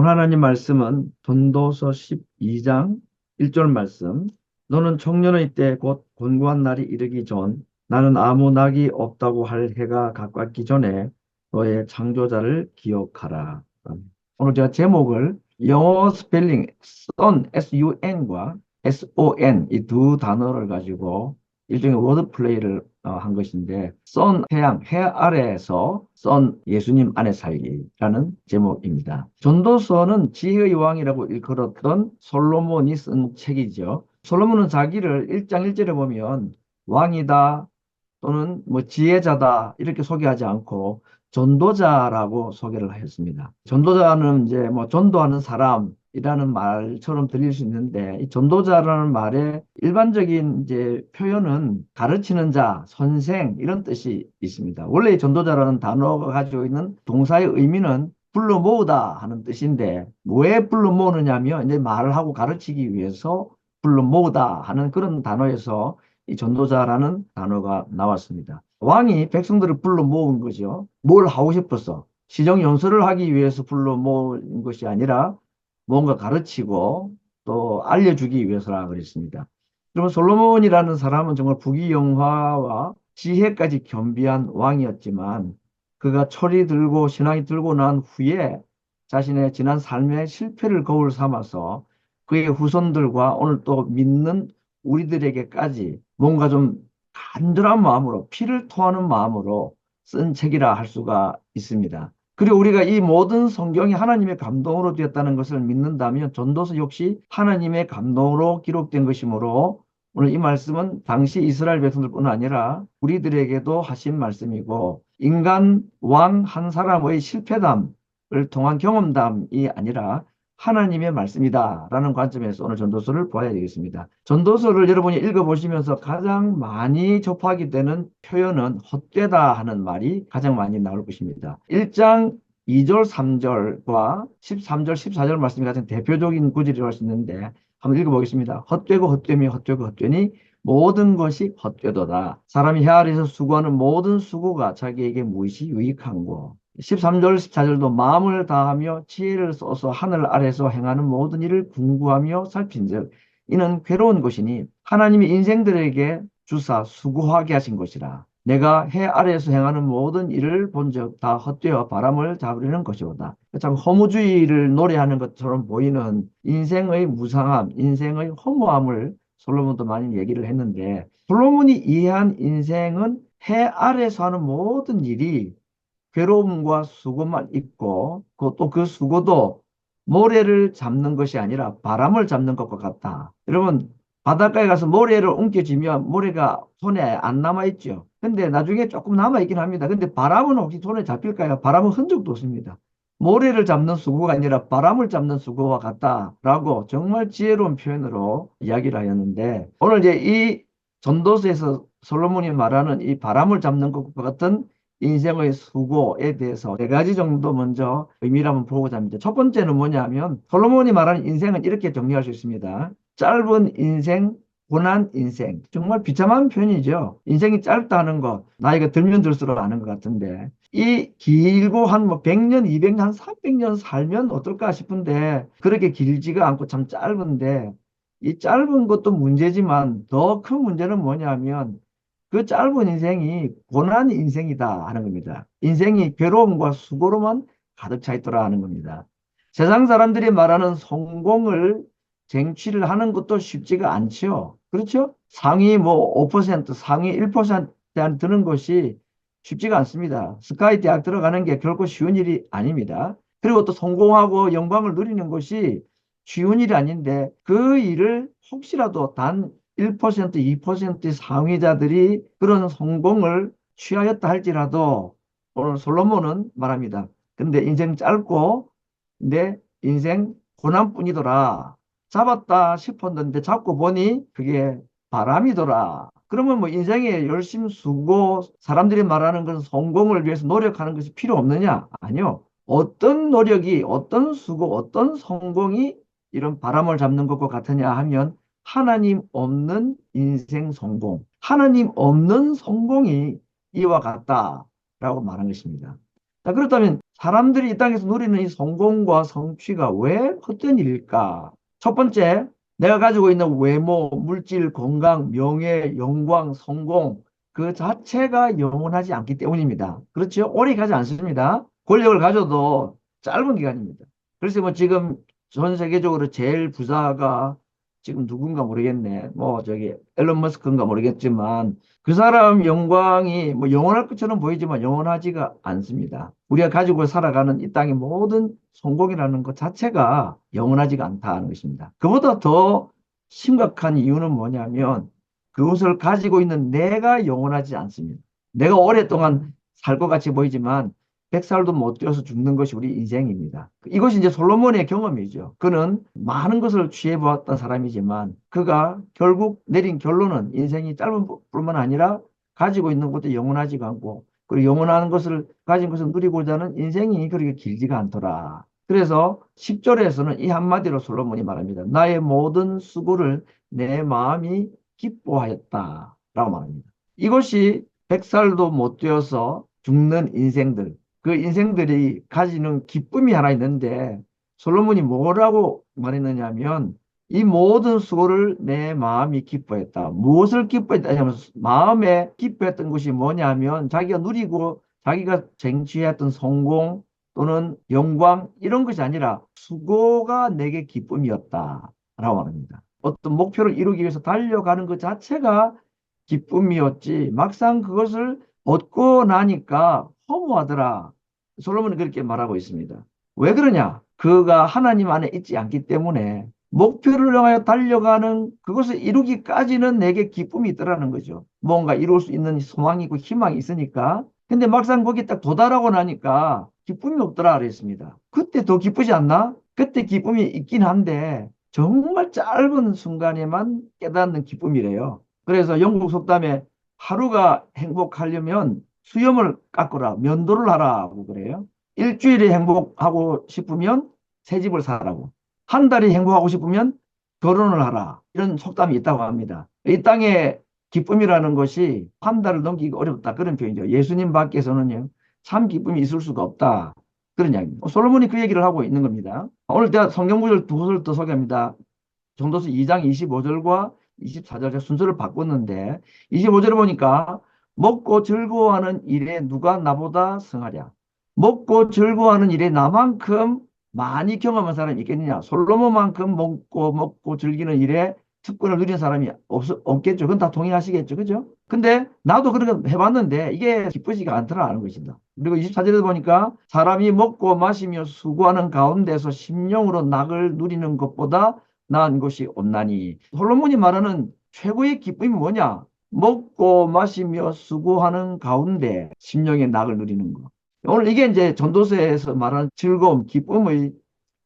오늘 하나님 말씀은 전도서 12장 1절 말씀. 너는 청년의 때 곧 곤고한 날이 이르기 전 나는 아무 낙이 없다고 할 해가 가깝기 전에 너의 창조자를 기억하라. 오늘 제가 제목을 영어 스펠링 sun, sun과 son 이 두 단어를 가지고 일종의 워드 플레이를 한 것인데 선 태양 해 아래에서 선 예수님 안에 살기라는 제목입니다. 전도서는 지혜의 왕이라고 일컬었던 솔로몬이 쓴 책이죠. 솔로몬은 자기를 1장 1절에 보면 왕이다 또는 뭐 지혜자다 이렇게 소개하지 않고 전도자라고 소개를 하였습니다. 전도자는 이제 뭐 전도하는 사람이라는 말처럼 들릴 수 있는데 이 전도자라는 말의 일반적인 이제 표현은 가르치는 자, 선생 이런 뜻이 있습니다. 원래 이 전도자라는 단어가 가지고 있는 동사의 의미는 불러 모으다 하는 뜻인데 왜 불러 모으느냐면 이제 말을 하고 가르치기 위해서 불러 모으다 하는 그런 단어에서 이 전도자라는 단어가 나왔습니다. 왕이 백성들을 불러 모은 거죠. 뭘 하고 싶었어? 시정연설을 하기 위해서 불러 모은 것이 아니라 뭔가 가르치고 또 알려주기 위해서라 그랬습니다. 그러면 솔로몬이라는 사람은 정말 부귀영화와 지혜까지 겸비한 왕이었지만 그가 철이 들고 신앙이 들고 난 후에 자신의 지난 삶의 실패를 거울 삼아서 그의 후손들과 오늘 또 믿는 우리들에게까지 뭔가 좀 간절한 마음으로 피를 토하는 마음으로 쓴 책이라 할 수가 있습니다. 그리고 우리가 이 모든 성경이 하나님의 감동으로 되었다는 것을 믿는다면 전도서 역시 하나님의 감동으로 기록된 것이므로 오늘 이 말씀은 당시 이스라엘 백성들뿐 아니라 우리들에게도 하신 말씀이고 인간 왕 한 사람의 실패담을 통한 경험담이 아니라 하나님의 말씀이다라는 관점에서 오늘 전도서를 보아야 되겠습니다. 전도서를 여러분이 읽어보시면서 가장 많이 접하게 되는 표현은 헛되다 하는 말이 가장 많이 나올 것입니다. 1장 2절, 3절과 13절, 14절 말씀이 가장 대표적인 구절이라고 할 수 있는데 한번 읽어보겠습니다. 헛되고 헛되며 헛되고 헛되니 모든 것이 헛되도다. 사람이 해 아래에서 수고하는 모든 수고가 자기에게 무엇이 유익한고 13절, 14절도 마음을 다하며 지혜를 써서 하늘 아래서 행하는 모든 일을 궁구하며 살핀즉 이는 괴로운 것이니 하나님이 인생들에게 주사 수고하게 하신 것이라. 내가 해 아래에서 행하는 모든 일을 본즉 다 헛되어 바람을 잡으려는 것이오다. 참 허무주의를 노래하는 것처럼 보이는 인생의 무상함, 인생의 허무함을 솔로몬도 많이 얘기를 했는데 솔로몬이 이해한 인생은 해 아래에서 하는 모든 일이 괴로움과 수고만 있고 또 그 수고도 모래를 잡는 것이 아니라 바람을 잡는 것과 같다. 여러분 바닷가에 가서 모래를 옮겨지면 모래가 손에 안 남아있죠. 근데 나중에 조금 남아있긴 합니다. 근데 바람은 혹시 손에 잡힐까요? 바람은 흔적도 없습니다. 모래를 잡는 수고가 아니라 바람을 잡는 수고와 같다라고 정말 지혜로운 표현으로 이야기를 하였는데 오늘 이제 이 전도서에서 솔로몬이 말하는 이 바람을 잡는 것과 같은 인생의 수고에 대해서 네 가지 정도 먼저 의미를 한번 보고자 합니다. 첫 번째는 뭐냐면 솔로몬이 말하는 인생은 이렇게 정리할 수 있습니다. 짧은 인생, 고난 인생. 정말 비참한 표현이죠. 인생이 짧다는 거 나이가 들면 들수록 아는 것 같은데 이 길고 한 뭐 100년, 200년, 한 300년 살면 어떨까 싶은데 그렇게 길지가 않고 참 짧은데 이 짧은 것도 문제지만 더 큰 문제는 뭐냐면 그 짧은 인생이 고난 인생이다 하는 겁니다. 인생이 괴로움과 수고로만 가득 차 있더라 하는 겁니다. 세상 사람들이 말하는 성공을 쟁취를 하는 것도 쉽지가 않죠. 그렇죠? 상위 뭐 5%, 상위 1%에 드는 것이 쉽지가 않습니다. 스카이 대학 들어가는 게 결코 쉬운 일이 아닙니다. 그리고 또 성공하고 영광을 누리는 것이 쉬운 일이 아닌데 그 일을 혹시라도 단 1%, 2% 상위자들이 그런 성공을 취하였다 할지라도 오늘 솔로몬은 말합니다. 근데 인생 짧고 내 인생 고난뿐이더라. 잡았다 싶었는데 잡고 보니 그게 바람이더라. 그러면 뭐 인생에 열심 수고 사람들이 말하는 그런 성공을 위해서 노력하는 것이 필요 없느냐? 아니요. 어떤 노력이 어떤 수고 어떤 성공이 이런 바람을 잡는 것과 같으냐 하면 하나님 없는 인생 성공, 하나님 없는 성공이 이와 같다라고 말한 것입니다. 자, 그렇다면 사람들이 이 땅에서 누리는 이 성공과 성취가 왜 헛된 일일까? 첫 번째, 내가 가지고 있는 외모, 물질, 건강, 명예, 영광, 성공, 그 자체가 영원하지 않기 때문입니다. 그렇죠? 오래 가지 않습니다. 권력을 가져도 짧은 기간입니다. 그래서 뭐 지금 전 세계적으로 제일 부자가 지금 누군가 모르겠네. 뭐 저기 앨런 머스크인가 모르겠지만 그 사람 영광이 뭐 영원할 것처럼 보이지만 영원하지가 않습니다. 우리가 가지고 살아가는 이 땅의 모든 성공이라는 것 자체가 영원하지가 않다는 것입니다. 그보다 더 심각한 이유는 뭐냐면 그것을 가지고 있는 내가 영원하지 않습니다. 내가 오랫동안 살 것 같이 보이지만 100살도 못 뛰어서 죽는 것이 우리 인생입니다. 이것이 이제 솔로몬의 경험이죠. 그는 많은 것을 취해보았던 사람이지만 그가 결국 내린 결론은 인생이 짧은 뿐만 아니라 가지고 있는 것도 영원하지가 않고 그리고 영원한 것을 가진 것을 누리고자 하는 인생이 그렇게 길지가 않더라. 그래서 10절에서는 이 한마디로 솔로몬이 말합니다. 나의 모든 수고를 내 마음이 기뻐하였다. 라고 말합니다. 이것이 100살도 못 되어서 죽는 인생들, 그 인생들이 가지는 기쁨이 하나 있는데 솔로몬이 뭐라고 말했느냐면 이 모든 수고를 내 마음이 기뻐했다. 무엇을 기뻐했다 하면 마음에 기뻐했던 것이 뭐냐면 자기가 누리고 자기가 쟁취했던 성공 또는 영광 이런 것이 아니라 수고가 내게 기쁨이었다. 라고 말합니다. 어떤 목표를 이루기 위해서 달려가는 것 자체가 기쁨이었지 막상 그것을 얻고 나니까 허무하더라. 솔로몬은 그렇게 말하고 있습니다. 왜 그러냐? 그가 하나님 안에 있지 않기 때문에 목표를 향하여 달려가는 그것을 이루기까지는 내게 기쁨이 있더라는 거죠. 뭔가 이룰 수 있는 소망이 있고 희망이 있으니까. 근데 막상 거기 딱 도달하고 나니까 기쁨이 없더라 그랬습니다. 그때 더 기쁘지 않나? 그때 기쁨이 있긴 한데 정말 짧은 순간에만 깨닫는 기쁨이래요. 그래서 영국 속담에 하루가 행복하려면 수염을 깎으라, 면도를 하라고 그래요. 일주일에 행복하고 싶으면 새 집을 사라고. 한 달이 행복하고 싶으면 결혼을 하라. 이런 속담이 있다고 합니다. 이 땅에 기쁨이라는 것이 한 달을 넘기기 어렵다. 그런 표현이죠. 예수님 밖에서는요, 참 기쁨이 있을 수가 없다. 그런 이야기입니다. 솔로몬이 그 얘기를 하고 있는 겁니다. 오늘 제가 성경 구절 두 구절 더 소개합니다. 전도서 2장 25절과 24절 제가 순서를 바꿨는데 25절을 보니까 먹고 즐거워하는 일에 누가 나보다 성하랴. 먹고 즐거워하는 일에 나만큼 많이 경험한 사람이 있겠느냐. 솔로몬만큼 먹고 즐기는 일에 특권을 누린 사람이 없겠죠. 그건 다 동의하시겠죠. 그죠? 근데 나도 그렇게 해봤는데 이게 기쁘지가 않더라는 것입니다. 그리고 24절에 보니까 사람이 먹고 마시며 수고하는 가운데서 심령으로 낙을 누리는 것보다 나은 것이 없나니. 솔로몬이 말하는 최고의 기쁨이 뭐냐? 먹고 마시며 수고하는 가운데 심령의 낙을 누리는 것. 오늘 이게 이제 전도서에서 말하는 즐거움, 기쁨의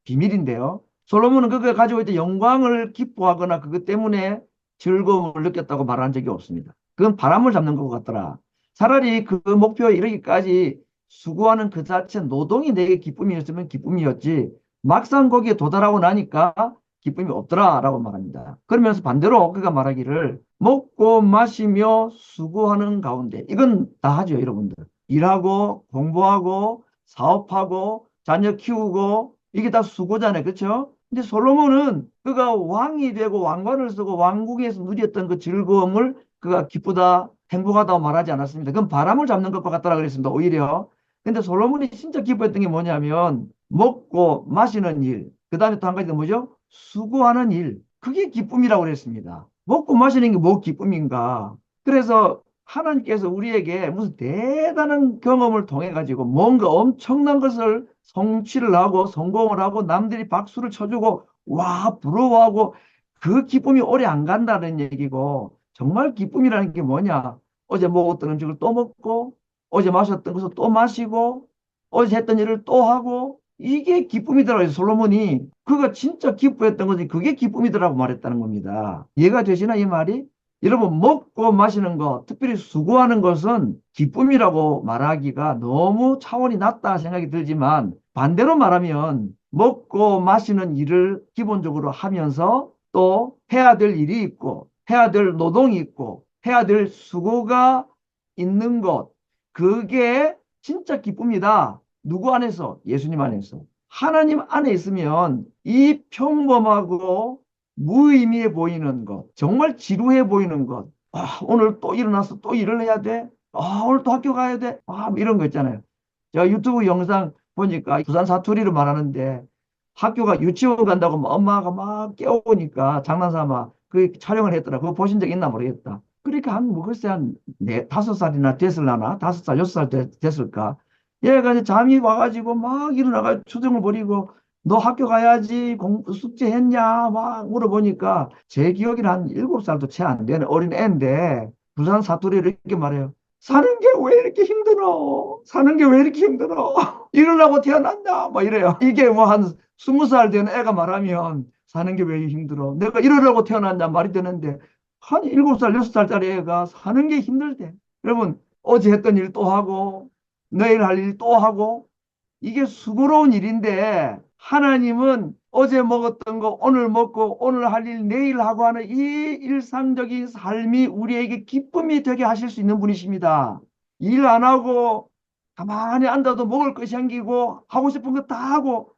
비밀인데요. 솔로몬은 그걸 가지고 있던 영광을 기뻐하거나 그것 때문에 즐거움을 느꼈다고 말한 적이 없습니다. 그건 바람을 잡는 것 같더라. 차라리 그 목표에 이르기까지 수고하는 그 자체 노동이 내게 기쁨이었으면 기쁨이었지 막상 거기에 도달하고 나니까 기쁨이 없더라라고 말합니다. 그러면서 반대로 그가 말하기를 먹고 마시며 수고하는 가운데 이건 다 하죠, 여러분들. 일하고 공부하고 사업하고 자녀 키우고 이게 다 수고잖아요. 그렇죠? 근데 솔로몬은 그가 왕이 되고 왕관을 쓰고 왕궁에서 누렸던 그 즐거움을 그가 기쁘다 행복하다고 말하지 않았습니다. 그건 바람을 잡는 것과 같다고 그랬습니다. 오히려. 근데 솔로몬이 진짜 기뻐했던 게 뭐냐면 먹고 마시는 일. 그 다음에 또 한 가지가 뭐죠? 수고하는 일. 그게 기쁨이라고 그랬습니다. 먹고 마시는 게 뭐 기쁨인가? 그래서 하나님께서 우리에게 무슨 대단한 경험을 통해 가지고 뭔가 엄청난 것을 성취를 하고 성공을 하고 남들이 박수를 쳐주고 와 부러워하고 그 기쁨이 오래 안 간다는 얘기고 정말 기쁨이라는 게 뭐냐? 어제 먹었던 음식을 또 먹고 어제 마셨던 것을 또 마시고 어제 했던 일을 또 하고 이게 기쁨이더라고요. 솔로몬이 그가 진짜 기뻐했던 것이 그게 기쁨이더라고 말했다는 겁니다. 이해가 되시나 이 말이? 여러분 먹고 마시는 것, 특별히 수고하는 것은 기쁨이라고 말하기가 너무 차원이 낮다 생각이 들지만 반대로 말하면 먹고 마시는 일을 기본적으로 하면서 또 해야 될 일이 있고 해야 될 노동이 있고 해야 될 수고가 있는 것 그게 진짜 기쁨이다. 누구 안에서? 예수님 안에서. 하나님 안에 있으면 이 평범하고 무의미해 보이는 것, 정말 지루해 보이는 것, 오늘 또 일어나서 또 일을 해야 돼? 오늘 또 학교 가야 돼? 뭐 이런 거 있잖아요. 제가 유튜브 영상 보니까 부산 사투리를 말하는데 학교가 유치원 간다고 막 엄마가 막 깨우니까 장난삼아 그 촬영을 했더라. 그거 보신 적 있나 모르겠다. 그러니까 뭐 글쎄 한 다섯 살이나 됐을라나? 다섯 살, 여섯 살 됐을까? 얘가 이제 잠이 와가지고 막 일어나가 투정을 벌이고 너 학교 가야지 숙제 했냐 막 물어보니까 제 기억에는 한 일곱 살도 채 안 되는 어린 애인데 부산 사투리를 이렇게 말해요. 사는 게 왜 이렇게 힘들어? 사는 게 왜 이렇게 힘들어? 이러려고 태어났나? 막 이래요. 이게 뭐 한 스무 살 된 애가 말하면 사는 게 왜 힘들어? 내가 이러려고 태어났냐 말이 되는데 한 일곱 살, 여섯 살짜리 애가 사는 게 힘들대. 여러분, 어제 했던 일 또 하고 내일 할 일 또 하고 이게 수고로운 일인데 하나님은 어제 먹었던 거 오늘 먹고 오늘 할 일 내일 하고 하는 이 일상적인 삶이 우리에게 기쁨이 되게 하실 수 있는 분이십니다. 일 안 하고 가만히 앉아도 먹을 것이 생기고 하고 싶은 거 다 하고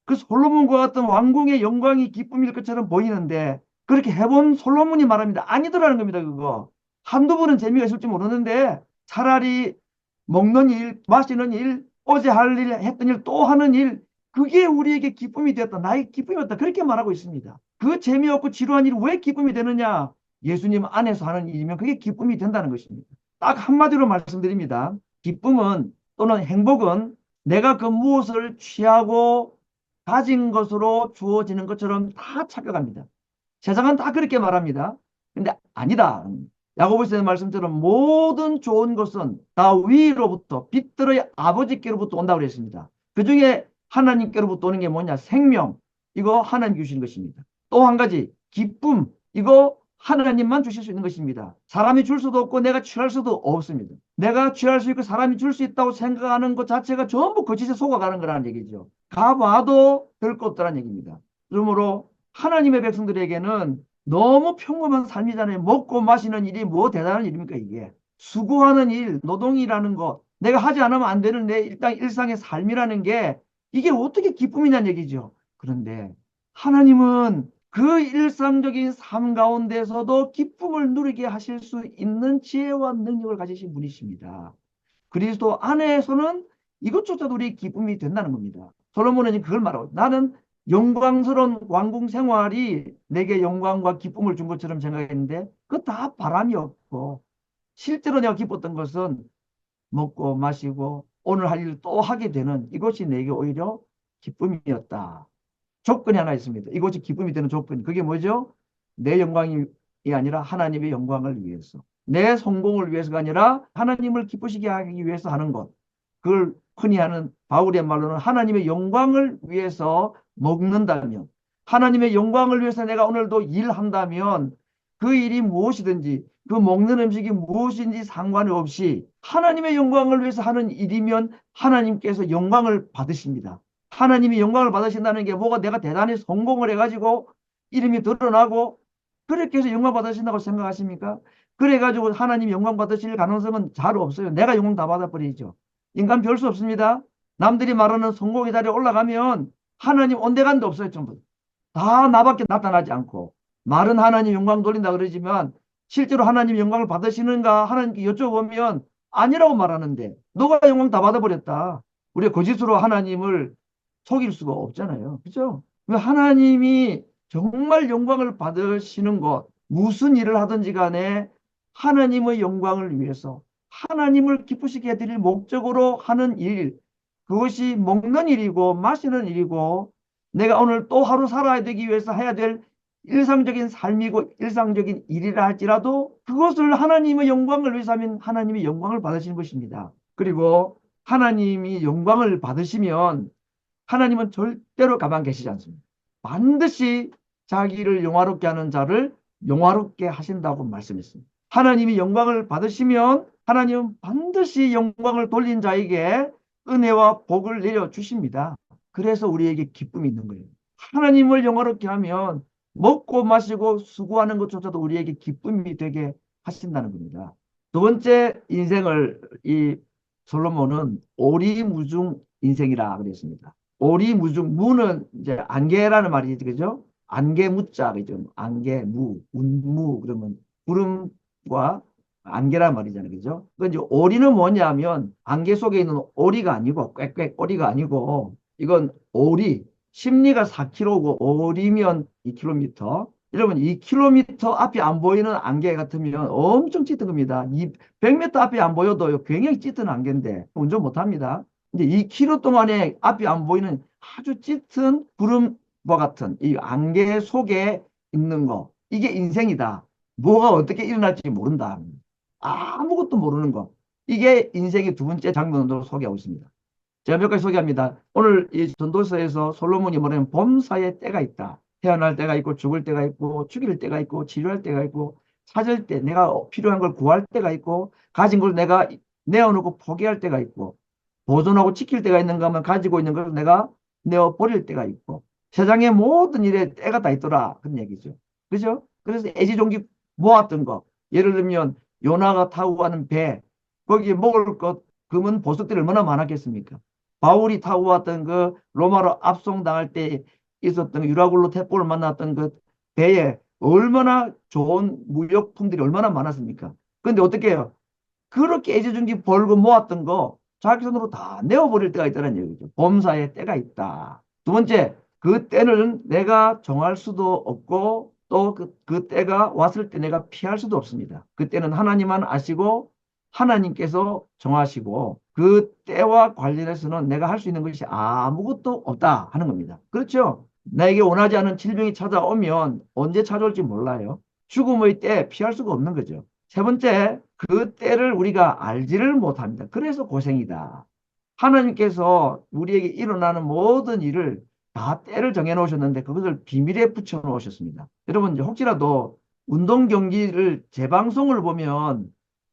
그 솔로몬과 같은 왕궁의 영광이 기쁨일 것처럼 보이는데 그렇게 해본 솔로몬이 말합니다. 아니더라는 겁니다. 그거. 한두 번은 재미가 있을지 모르는데 차라리 먹는 일, 마시는 일, 어제 할 일, 했던 일, 또 하는 일, 그게 우리에게 기쁨이 되었다. 나의 기쁨이었다. 그렇게 말하고 있습니다. 그 재미없고 지루한 일이 왜 기쁨이 되느냐? 예수님 안에서 하는 일이면 그게 기쁨이 된다는 것입니다. 딱 한마디로 말씀드립니다. 기쁨은 또는 행복은 내가 그 무엇을 취하고 가진 것으로 주어지는 것처럼 다 착각합니다. 세상은 다 그렇게 말합니다. 근데 아니다. 야고보서의 말씀처럼 모든 좋은 것은 다 위로부터 빛들의 아버지께로부터 온다고 그랬습니다. 그중에 하나님께로부터 오는 게 뭐냐? 생명. 이거 하나님 주시는 것입니다. 또 한 가지 기쁨. 이거 하나님만 주실 수 있는 것입니다. 사람이 줄 수도 없고 내가 취할 수도 없습니다. 내가 취할 수 있고 사람이 줄 수 있다고 생각하는 것 자체가 전부 거짓에 속아가는 거라는 얘기죠. 가봐도 될 것 없다는 얘기입니다. 그러므로 하나님의 백성들에게는 너무 평범한 삶이잖아요. 먹고 마시는 일이 뭐 대단한 일입니까, 이게. 수고하는 일, 노동이라는 것, 내가 하지 않으면 안 되는 내 일상의 삶이라는 게 이게 어떻게 기쁨이냐는 얘기죠. 그런데 하나님은 그 일상적인 삶 가운데서도 기쁨을 누리게 하실 수 있는 지혜와 능력을 가지신 분이십니다. 그리스도 안에서는 이것조차도 우리 기쁨이 된다는 겁니다. 솔로몬은 그걸 말하고 나는 영광스러운 왕궁 생활이 내게 영광과 기쁨을 준 것처럼 생각했는데 그거 다 바람이었고 실제로 내가 기뻤던 것은 먹고 마시고 오늘 할 일을 또 하게 되는 이것이 내게 오히려 기쁨이었다. 조건이 하나 있습니다. 이것이 기쁨이 되는 조건. 그게 뭐죠? 내 영광이 아니라 하나님의 영광을 위해서. 내 성공을 위해서가 아니라 하나님을 기쁘시게 하기 위해서 하는 것. 그걸 흔히 하는 바울의 말로는 하나님의 영광을 위해서 먹는다면, 하나님의 영광을 위해서 내가 오늘도 일한다면 그 일이 무엇이든지 그 먹는 음식이 무엇인지 상관없이 하나님의 영광을 위해서 하는 일이면 하나님께서 영광을 받으십니다. 하나님이 영광을 받으신다는 게 뭐가 내가 대단히 성공을 해가지고 이름이 드러나고 그렇게 해서 영광 받으신다고 생각하십니까? 그래가지고 하나님 영광 받으실 가능성은 잘 없어요. 내가 영광 다 받아버리죠. 인간 별 수 없습니다. 남들이 말하는 성공의 자리에 올라가면 하나님 온데간데 없어요. 전부 다 나밖에 나타나지 않고 말은 하나님 영광 돌린다 그러지만 실제로 하나님 영광을 받으시는가 하나님께 여쭤보면 아니라고 말하는데 너가 영광 다 받아버렸다. 우리가 거짓으로 하나님을 속일 수가 없잖아요. 그죠? 하나님이 정말 영광을 받으시는 것, 무슨 일을 하든지 간에 하나님의 영광을 위해서 하나님을 기쁘시게 해드릴 목적으로 하는 일, 그것이 먹는 일이고 마시는 일이고 내가 오늘 또 하루 살아야 되기 위해서 해야 될 일상적인 삶이고 일상적인 일이라 할지라도 그것을 하나님의 영광을 위해서 하면 하나님의 영광을 받으시는 것입니다. 그리고 하나님이 영광을 받으시면 하나님은 절대로 가만 계시지 않습니다. 반드시 자기를 영화롭게 하는 자를 영화롭게 하신다고 말씀했습니다. 하나님이 영광을 받으시면 하나님은 반드시 영광을 돌린 자에게 은혜와 복을 내려주십니다. 그래서 우리에게 기쁨이 있는 거예요. 하나님을 영화롭게 하면 먹고 마시고 수고하는 것조차도 우리에게 기쁨이 되게 하신다는 겁니다. 두 번째 인생을 이 솔로몬은 오리무중 인생이라 그랬습니다. 오리무중, 무는 이제 안개라는 말이지, 그죠? 안개무자, 그죠? 안개무, 운무, 그러면 구름과 안개란 말이잖아요, 그죠? 그 이제 오리는 뭐냐면 안개 속에 있는 오리가 아니고 꽥꽥 오리가 아니고 이건 오리, 심리가 4km고 오리면 2km. 여러분 2km 앞이 안 보이는 안개 같으면 엄청 짙은 겁니다. 100m 앞이 안 보여도 굉장히 짙은 안개인데 운전 못합니다. 이제 2km 동안에 앞이 안 보이는 아주 짙은 구름과 같은 이 안개 속에 있는 거, 이게 인생이다. 뭐가 어떻게 일어날지 모른다. 아무것도 모르는 거. 이게 인생의 두 번째 장면으로 소개하고 있습니다. 제가 몇 가지 소개합니다. 오늘 이 전도서에서 솔로몬이 뭐냐면 범사에 때가 있다. 태어날 때가 있고 죽을 때가 있고 죽일 때가 있고 치료할 때가 있고 찾을 때 내가 필요한 걸 구할 때가 있고 가진 걸 내가 내어놓고 포기할 때가 있고 보존하고 지킬 때가 있는가 하면 가지고 있는 걸 내가 내어 버릴 때가 있고 세상의 모든 일에 때가 다 있더라. 그런 얘기죠. 그죠? 그래서 애지중지 모았던 거, 예를 들면 요나가 타고 가는 배, 거기에 먹을 것 금은 보석들이 얼마나 많았겠습니까? 바울이 타고 왔던 그 로마로 압송당할 때 있었던 유라굴로 태포를 만났던 그 배에 얼마나 좋은 무역품들이 얼마나 많았습니까? 그런데 어떻게 해요? 그렇게 애지중지 벌고 모았던 거 자기 손으로 다 내어버릴 때가 있다는 얘기죠. 범사에 때가 있다. 두 번째, 그 때는 내가 정할 수도 없고 또 그 때가 왔을 때 내가 피할 수도 없습니다. 그 때는 하나님만 아시고 하나님께서 정하시고 그 때와 관련해서는 내가 할 수 있는 것이 아무것도 없다 하는 겁니다. 그렇죠? 나에게 원하지 않은 질병이 찾아오면 언제 찾아올지 몰라요. 죽음의 때 피할 수가 없는 거죠. 세 번째, 그 때를 우리가 알지를 못합니다. 그래서 고생이다. 하나님께서 우리에게 일어나는 모든 일을 다 때를 정해 놓으셨는데 그것을 비밀에 붙여 놓으셨습니다. 여러분, 이제 혹시라도 운동 경기를 재방송을 보면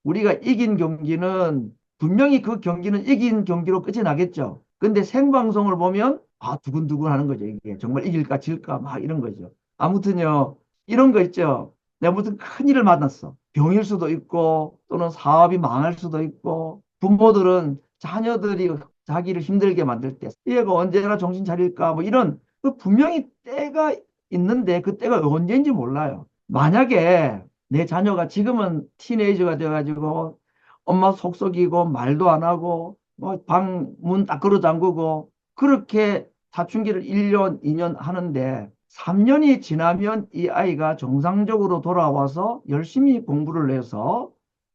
우리가 이긴 경기는 분명히 그 경기는 이긴 경기로 끝이 나겠죠. 근데 생방송을 보면 두근두근 하는 거죠. 이게 정말 이길까 질까 막 이런 거죠. 아무튼요, 이런 거 있죠. 내가 무슨 큰일을 만났어. 병일 수도 있고 또는 사업이 망할 수도 있고 부모들은 자녀들이 자기를 힘들게 만들 때 얘가 언제나 정신 차릴까 뭐 이런 그 분명히 때가 있는데 그 때가 언제인지 몰라요. 만약에 내 자녀가 지금은 티네이저가 돼가지고 엄마 속썩이고 말도 안 하고 뭐 방 문 딱 걸어 잠그고 그렇게 사춘기를 1년, 2년 하는데 3년이 지나면 이 아이가 정상적으로 돌아와서 열심히 공부를 해서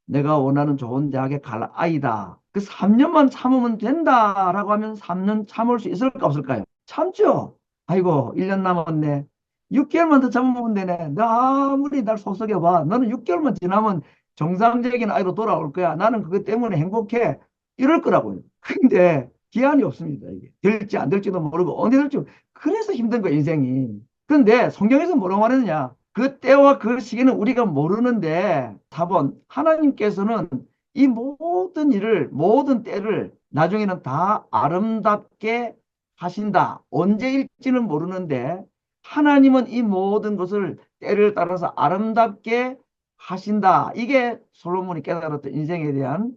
내가 원하는 좋은 대학에 갈 아이다. 그 3년만 참으면 된다라고 하면 3년 참을 수 있을까 없을까요? 참죠. 아이고 1년 남았네. 6개월만 더 참으면 되네. 나 아무리 날 속썩여봐. 너는 6개월만 지나면 정상적인 아이로 돌아올 거야. 나는 그것 때문에 행복해. 이럴 거라고요. 근데 기한이 없습니다. 이게 될지 안 될지도 모르고 언제 될지 그래서 힘든 거야 인생이. 그런데 성경에서 뭐라고 말했느냐? 그 때와 그 시기는 우리가 모르는데 답은 하나님께서는 이 모든 일을 모든 때를 나중에는 다 아름답게 하신다. 언제일지는 모르는데 하나님은 이 모든 것을 때를 따라서 아름답게 하신다. 이게 솔로몬이 깨달았던 인생에 대한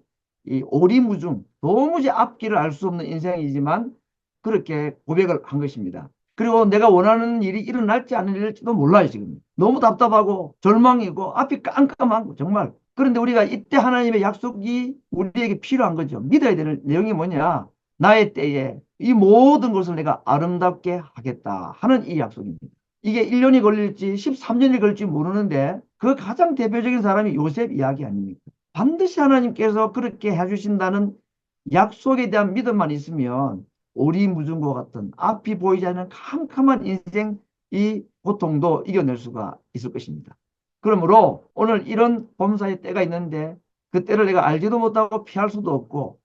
이 오리무중, 도무지 앞길을 알 수 없는 인생이지만 그렇게 고백을 한 것입니다. 그리고 내가 원하는 일이 일어날지 안 일어날지도 몰라요, 지금. 너무 답답하고 절망이고 앞이 깜깜한 거, 정말. 그런데 우리가 이때 하나님의 약속이 우리에게 필요한 거죠. 믿어야 되는 내용이 뭐냐? 나의 때에 이 모든 것을 내가 아름답게 하겠다 하는 이 약속입니다. 이게 1년이 걸릴지 13년이 걸릴지 모르는데 그 가장 대표적인 사람이 요셉 이야기 아닙니까? 반드시 하나님께서 그렇게 해주신다는 약속에 대한 믿음만 있으면 오리무중과 같은 앞이 보이지 않는 캄캄한 인생 이 고통도 이겨낼 수가 있을 것입니다. 그러므로 오늘 이런 범사의 때가 있는데 그 때를 내가 알지도 못하고 피할 수도 없고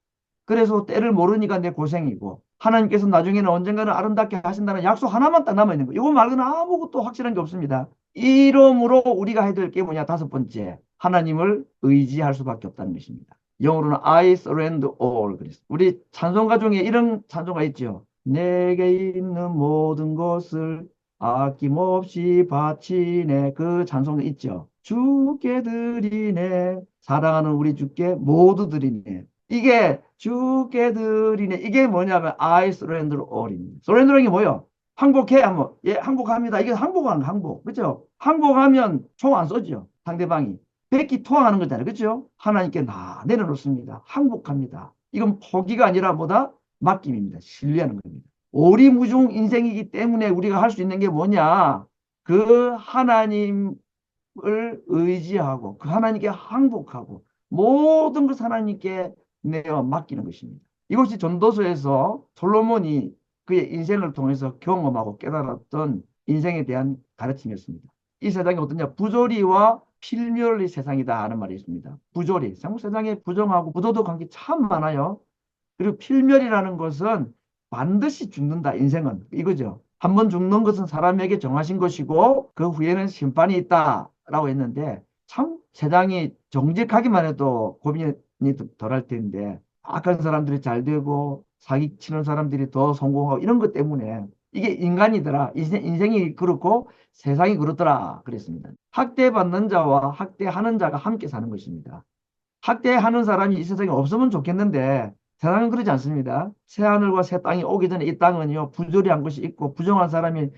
그래서 때를 모르니까 내 고생이고 하나님께서 나중에는 언젠가는 아름답게 하신다는 약속 하나만 딱 남아있는 거예요. 이거 말고는 아무것도 확실한 게 없습니다. 이러므로 우리가 해야 될 게 뭐냐? 다섯 번째, 하나님을 의지할 수밖에 없다는 것입니다. 영어로는 I surrender all 그랬어요. 우리 찬송가 중에 이런 찬송가 있죠. 내게 있는 모든 것을 아낌없이 바치네. 그 찬송가 있죠. 주께 드리네. 사랑하는 우리 주께 모두 드리네. 이게 주께 드리네. 이게 뭐냐면 I surrender all입니다. surrender이 뭐예요? 항복해 하면 예 항복합니다. 이게 항복하는 항복. 그렇죠? 항복하면 총 안 쏘죠. 상대방이. 백기 투항하는 거잖아요. 그렇죠? 하나님께 다 내려놓습니다. 항복합니다. 이건 포기가 아니라 뭐다? 맡김입니다. 신뢰하는 겁니다. 오리무중 인생이기 때문에 우리가 할 수 있는 게 뭐냐? 그 하나님을 의지하고 그 하나님께 항복하고 모든 것을 하나님께 내어 맡기는 것입니다. 이것이 전도서에서 솔로몬이 그의 인생을 통해서 경험하고 깨달았던 인생에 대한 가르침이었습니다. 이 세상이 어떠냐? 부조리와 필멸의 세상이다 하는 말이 있습니다. 부조리. 세상에 부정하고 부도덕 관계 참 많아요. 그리고 필멸이라는 것은 반드시 죽는다. 인생은 이거죠. 한 번 죽는 것은 사람에게 정하신 것이고 그 후에는 심판이 있다라고 했는데 참 세상이 정직하기만 해도 고민이 덜 할 텐데 악한 사람들이 잘 되고 사기치는 사람들이 더 성공하고 이런 것 때문에 이게 인간이더라. 인생이 그렇고 세상이 그렇더라. 그랬습니다. 학대받는 자와 학대하는 자가 함께 사는 것입니다. 학대하는 사람이 이 세상에 없으면 좋겠는데 세상은 그러지 않습니다. 새 하늘과 새 땅이 오기 전에 이 땅은요 부조리한 것이 있고 부정한 사람이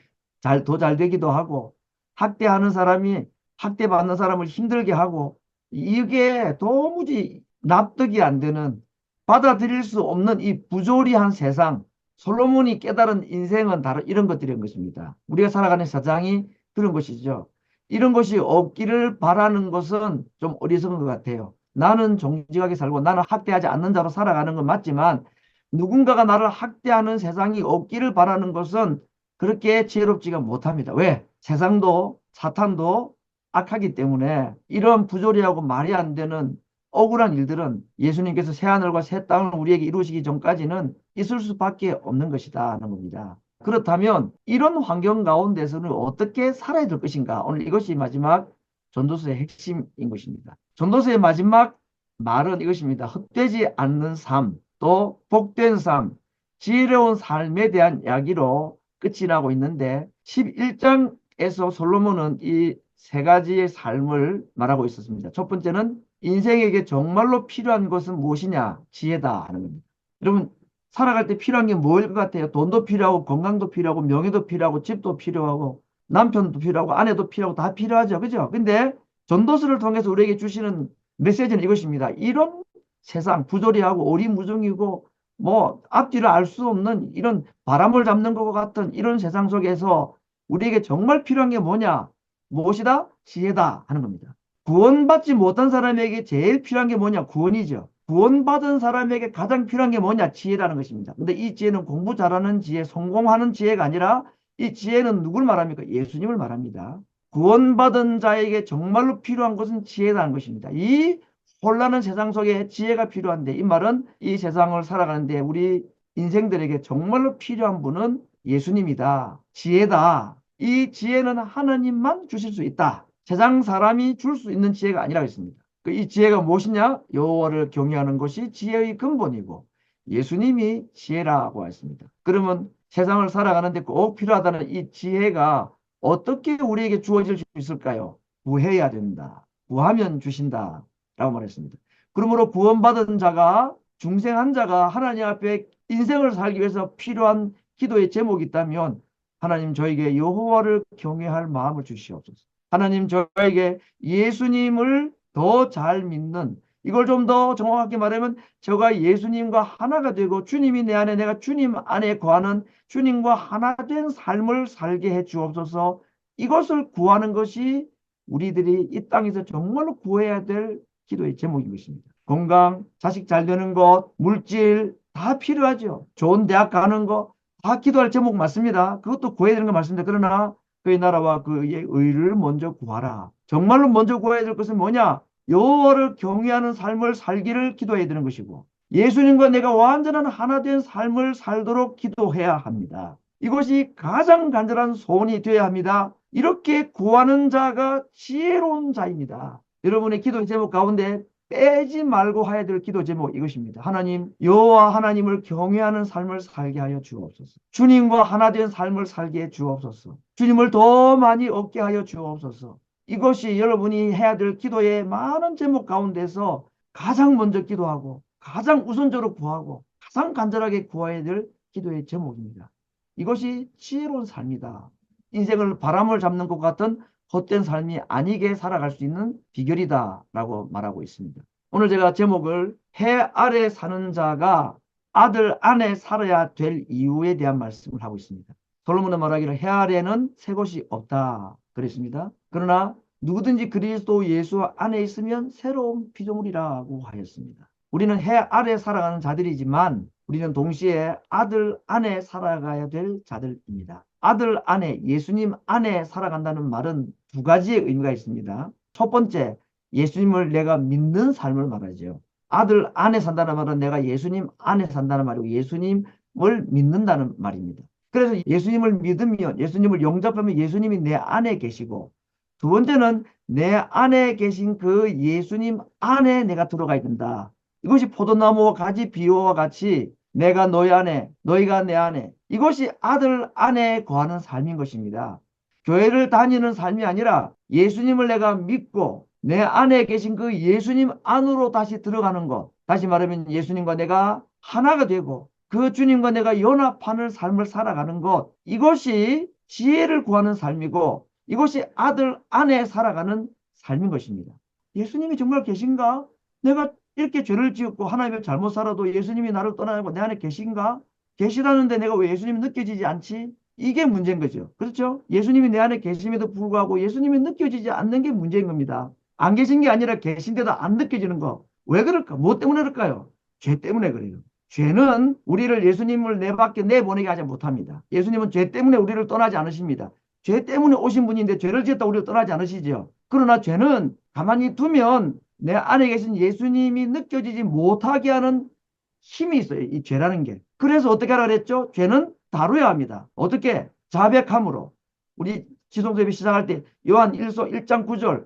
더 잘 되기도 하고 학대하는 사람이 학대받는 사람을 힘들게 하고 이게 도무지 납득이 안 되는 받아들일 수 없는 이 부조리한 세상 솔로몬이 깨달은 인생은 바로 이런 것들인 것입니다. 우리가 살아가는 세상이 그런 것이죠. 이런 것이 없기를 바라는 것은 좀 어리석은 것 같아요. 나는 정직하게 살고 나는 학대하지 않는 자로 살아가는 건 맞지만 누군가가 나를 학대하는 세상이 없기를 바라는 것은 그렇게 지혜롭지가 못합니다. 왜? 세상도 사탄도 악하기 때문에 이런 부조리하고 말이 안 되는 억울한 일들은 예수님께서 새하늘과 새 땅을 우리에게 이루시기 전까지는 있을 수밖에 없는 것이다 하는 겁니다. 그렇다면 이런 환경 가운데서는 어떻게 살아야 될 것인가? 오늘 이것이 마지막 전도서의 핵심인 것입니다. 전도서의 마지막 말은 이것입니다. 헛되지 않는 삶, 또 복된 삶, 지혜로운 삶에 대한 이야기로 끝이 나고 있는데 11장에서 솔로몬은 이 세 가지의 삶을 말하고 있었습니다. 첫 번째는 인생에게 정말로 필요한 것은 무엇이냐? 지혜다 하는 겁니다. 여러분 살아갈 때 필요한 게 뭐일 것 같아요? 돈도 필요하고 건강도 필요하고 명예도 필요하고 집도 필요하고 남편도 필요하고 아내도 필요하고 다 필요하죠. 그죠? 근데 전도서를 통해서 우리에게 주시는 메시지는 이것입니다. 이런 세상 부조리하고 오리무중이고 뭐 앞뒤를 알 수 없는 이런 바람을 잡는 것 같은 이런 세상 속에서 우리에게 정말 필요한 게 뭐냐? 무엇이다? 지혜다 하는 겁니다. 구원받지 못한 사람에게 제일 필요한 게 뭐냐? 구원이죠. 구원받은 사람에게 가장 필요한 게 뭐냐? 지혜라는 것입니다. 근데 이 지혜는 공부 잘하는 지혜, 성공하는 지혜가 아니라 이 지혜는 누굴 말합니까? 예수님을 말합니다. 구원받은 자에게 정말로 필요한 것은 지혜라는 것입니다. 이 혼란한 세상 속에 지혜가 필요한데 이 말은 이 세상을 살아가는데 우리 인생들에게 정말로 필요한 분은 예수님이다. 지혜다. 이 지혜는 하나님만 주실 수 있다. 세상 사람이 줄 수 있는 지혜가 아니라고 했습니다. 이 지혜가 무엇이냐? 여호와를 경외하는 것이 지혜의 근본이고 예수님이 지혜라고 했습니다. 그러면 세상을 살아가는데 꼭 필요하다는 이 지혜가 어떻게 우리에게 주어질 수 있을까요? 구해야 된다. 구하면 주신다. 라고 말했습니다. 그러므로 구원받은 자가 중생한 자가 하나님 앞에 인생을 살기 위해서 필요한 기도의 제목이 있다면 하나님 저에게 여호와를 경외할 마음을 주시옵소서. 하나님 저에게 예수님을 더 잘 믿는 이걸 좀 더 정확하게 말하면 제가 예수님과 하나가 되고 주님이 내 안에 내가 주님 안에 거하는 주님과 하나 된 삶을 살게 해 주옵소서. 이것을 구하는 것이 우리들이 이 땅에서 정말로 구해야 될 기도의 제목인 것입니다. 건강, 자식 잘 되는 것, 물질 다 필요하죠. 좋은 대학 가는 거 다 기도할 제목 맞습니다. 그것도 구해야 되는 거 맞습니다. 그러나 그의 나라와 그의 의를 먼저 구하라. 정말로 먼저 구해야 될 것은 뭐냐? 여호와를 경외하는 삶을 살기를 기도해야 되는 것이고 예수님과 내가 완전한 하나 된 삶을 살도록 기도해야 합니다. 이것이 가장 간절한 소원이 되어야 합니다. 이렇게 구하는 자가 지혜로운 자입니다. 여러분의 기도 제목 가운데 빼지 말고 해야 될 기도 제목 이것입니다. 하나님, 여호와 하나님을 경외하는 삶을 살게 하여 주옵소서. 주님과 하나 된 삶을 살게 해 주옵소서. 주님을 더 많이 얻게 하여 주옵소서. 이것이 여러분이 해야 될 기도의 많은 제목 가운데서 가장 먼저 기도하고 가장 우선적으로 구하고 가장 간절하게 구해야 될 기도의 제목입니다. 이것이 지혜로운 삶이다. 인생을 바람을 잡는 것 같은 헛된 삶이 아니게 살아갈 수 있는 비결이다 라고 말하고 있습니다. 오늘 제가 제목을 해 아래 사는 자가 아들 안에 살아야 될 이유에 대한 말씀을 하고 있습니다. 솔로몬은 말하기를 해 아래는 새 곳이 없다 그랬습니다. 그러나 누구든지 그리스도 예수 안에 있으면 새로운 피조물이라고 하였습니다. 우리는 해 아래 살아가는 자들이지만 우리는 동시에 아들 안에 살아가야 될 자들입니다. 아들 안에, 예수님 안에 살아간다는 말은 두 가지의 의미가 있습니다. 첫 번째, 예수님을 내가 믿는 삶을 말하죠. 아들 안에 산다는 말은 내가 예수님 안에 산다는 말이고 예수님을 믿는다는 말입니다. 그래서 예수님을 믿으면, 예수님을 영접하면 예수님이 내 안에 계시고, 두 번째는 내 안에 계신 그 예수님 안에 내가 들어가야 된다. 이것이 포도나무와 가지 비유와 같이 내가 너희 안에, 너희가 내 안에, 이것이 아들 안에 거하는 삶인 것입니다. 교회를 다니는 삶이 아니라 예수님을 내가 믿고 내 안에 계신 그 예수님 안으로 다시 들어가는 것. 다시 말하면 예수님과 내가 하나가 되고 그 주님과 내가 연합하는 삶을 살아가는 것. 이것이 지혜를 구하는 삶이고 이것이 아들 안에 살아가는 삶인 것입니다. 예수님이 정말 계신가? 내가 이렇게 죄를 지었고 하나님을 잘못 살아도 예수님이 나를 떠나고 내 안에 계신가? 계시다는데 내가 왜 예수님이 느껴지지 않지? 이게 문제인 거죠. 그렇죠? 예수님이 내 안에 계심에도 불구하고 예수님이 느껴지지 않는 게 문제인 겁니다. 안 계신 게 아니라 계신데도 안 느껴지는 거. 왜 그럴까? 뭐 때문에 그럴까요? 죄 때문에 그래요. 죄는 우리를 예수님을 내 밖에 내보내게 하지 못합니다. 예수님은 죄 때문에 우리를 떠나지 않으십니다. 죄 때문에 오신 분인데 죄를 지었다 우리를 떠나지 않으시죠. 그러나 죄는 가만히 두면 내 안에 계신 예수님이 느껴지지 못하게 하는 힘이 있어요. 이 죄라는 게. 그래서 어떻게 하라 그랬죠? 죄는 다루어야 합니다. 어떻게? 자백함으로. 우리 지성수업이 시작할 때 요한 1서 1장 9절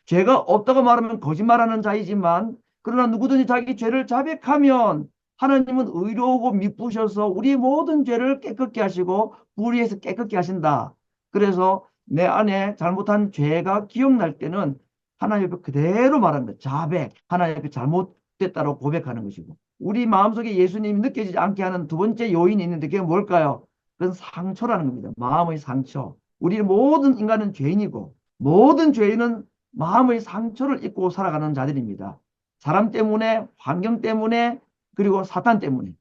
죄가 없다고 말하면 거짓말하는 자이지만 그러나 누구든지 자기 죄를 자백하면 하나님은 의로우고 미쁘셔서 우리 모든 죄를 깨끗게 하시고 불의에서 깨끗게 하신다. 그래서 내 안에 잘못한 죄가 기억날 때는 하나님 앞에 그대로 말합니다. 자백. 하나님 앞에 잘못됐다고 고백하는 것이고. 우리 마음속에 예수님이 느껴지지 않게 하는 두 번째 요인이 있는데 그게 뭘까요? 그건 상처라는 겁니다. 마음의 상처. 우리 모든 인간은 죄인이고 모든 죄인은 마음의 상처를 입고 살아가는 자들입니다. 사람 때문에, 환경 때문에, 그리고 사탄 때문에.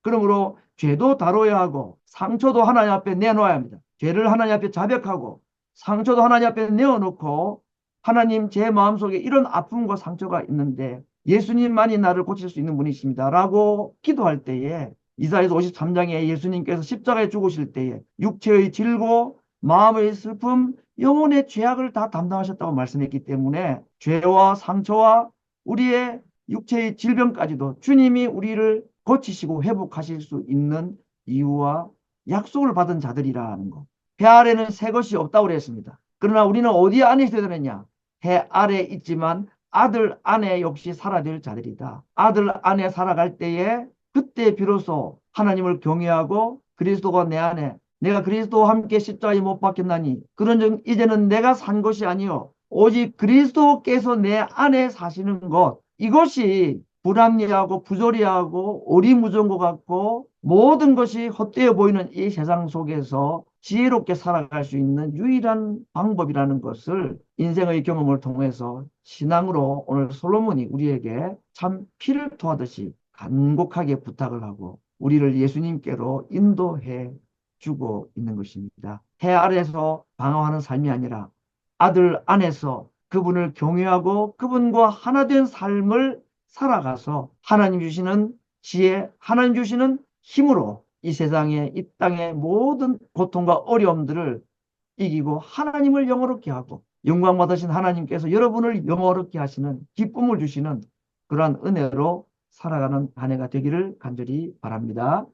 그러므로 죄도 다뤄야 하고 상처도 하나님 앞에 내놓아야 합니다. 죄를 하나님 앞에 자백하고 상처도 하나님 앞에 내어놓고 하나님 제 마음속에 이런 아픔과 상처가 있는데 예수님만이 나를 고칠 수 있는 분이십니다. 라고 기도할 때에 이사야서 53장에 예수님께서 십자가에 죽으실 때에 육체의 질고 마음의 슬픔, 영혼의 죄악을 다 담당하셨다고 말씀했기 때문에 죄와 상처와 우리의 육체의 질병까지도 주님이 우리를 고치시고 회복하실 수 있는 이유와 약속을 받은 자들이라는 것. 해 아래는 새 것이 없다고 그랬습니다. 그러나 우리는 어디 안에 있어야 되느냐? 해 아래 있지만 아들 안에 역시 살아야 될 자들이다. 아들 안에 살아갈 때에 그때 비로소 하나님을 경외하고 그리스도가 내 안에 내가 그리스도와 함께 십자가에 못 박혔나니 그런즉 이제는 내가 산 것이 아니요 오직 그리스도께서 내 안에 사시는 것 이것이 불합리하고 부조리하고 오리무중한 것 같고 모든 것이 헛되어 보이는 이 세상 속에서 지혜롭게 살아갈 수 있는 유일한 방법이라는 것을 인생의 경험을 통해서 신앙으로 오늘 솔로몬이 우리에게 참 피를 토하듯이 간곡하게 부탁을 하고 우리를 예수님께로 인도해 주고 있는 것입니다. 해 아래에서 방황하는 삶이 아니라 아들 안에서 그분을 경외하고 그분과 하나 된 삶을 살아가서 하나님 주시는 지혜, 하나님 주시는 힘으로 이 세상에 이 땅의 모든 고통과 어려움들을 이기고 하나님을 영화롭게 하고 영광 받으신 하나님께서 여러분을 영화롭게 하시는 기쁨을 주시는 그러한 은혜로 살아가는 한 해가 되기를 간절히 바랍니다.